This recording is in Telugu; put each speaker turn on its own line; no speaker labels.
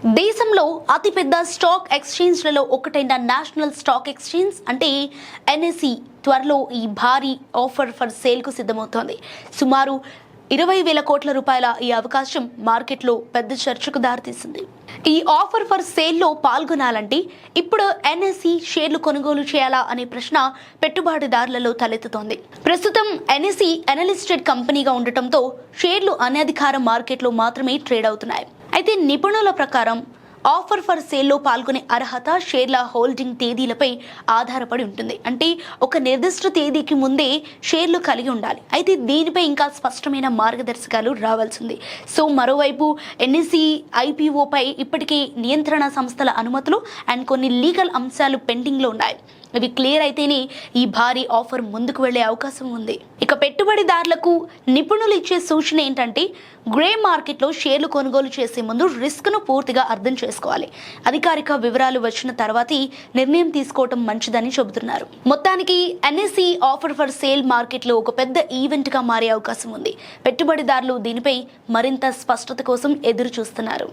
దేశంలో అతిపెద్ద స్టాక్ ఎక్స్చేంజ్లలో ఒకటైన నేషనల్ స్టాక్ ఎక్స్చేంజ్ అంటే ఎన్ఎస్ఈ త్వరలో ఈ భారీ ఆఫర్ ఫర్ సేల్కు సిద్ధమవుతోంది. సుమారు 20,000 కోట్ల రూపాయల ఈ అవకాశం మార్కెట్లో పెద్ద చర్చకు దారితీసింది. ఈ ఆఫర్ ఫర్ సేల్లో పాల్గొనాలంటే ఇప్పుడు ఎన్ఎస్ఈ షేర్లు కొనుగోలు చేయాలా అనే ప్రశ్న పెట్టుబడిదారులలో తలెత్తుతోంది. ప్రస్తుతం ఎన్ఎస్ఈ అనలిస్టెడ్ కంపెనీగా ఉండటంతో షేర్లు అనధికార మార్కెట్లో మాత్రమే ట్రేడ్ అవుతున్నాయి. అయితే నిపుణుల ప్రకారం ఆఫర్ ఫర్ సేల్లో పాల్గొనే అర్హత షేర్ల హోల్డింగ్ తేదీలపై ఆధారపడి ఉంటుంది. అంటే ఒక నిర్దిష్ట తేదీకి ముందే షేర్లు కలిగి ఉండాలి. అయితే దీనిపై ఇంకా స్పష్టమైన మార్గదర్శకాలు రావాల్సింది. సో మరోవైపు ఎన్ఎస్ఈ ఐపీఓపై ఇప్పటికే నియంత్రణ సంస్థల అనుమతులు అండ్ కొన్ని లీగల్ అంశాలు పెండింగ్లో ఉన్నాయి. ఇవి క్లియర్ అయితేనే ఈ భారీ ఆఫర్ ముందుకు వెళ్లే అవకాశం ఉంది. ఇక పెట్టుబడిదారులకు నిపుణులు ఇచ్చే సూచన ఏంటంటే గ్రే మార్కెట్లో షేర్లు కొనుగోలు చేసే ముందు రిస్క్ను పూర్తిగా అర్థం చేసుకోవాలి. అధికారిక వివరాలు వచ్చిన తర్వాతే నిర్ణయం తీసుకోవటం మంచిదని చెబుతున్నారు. మొత్తానికి ఎన్ఎస్ఈ ఆఫర్ ఫర్ సేల్ మార్కెట్లో ఒక పెద్ద ఈవెంట్గా మారే అవకాశం ఉంది. పెట్టుబడిదారులు దీనిపై మరింత స్పష్టత కోసం ఎదురు చూస్తున్నారు.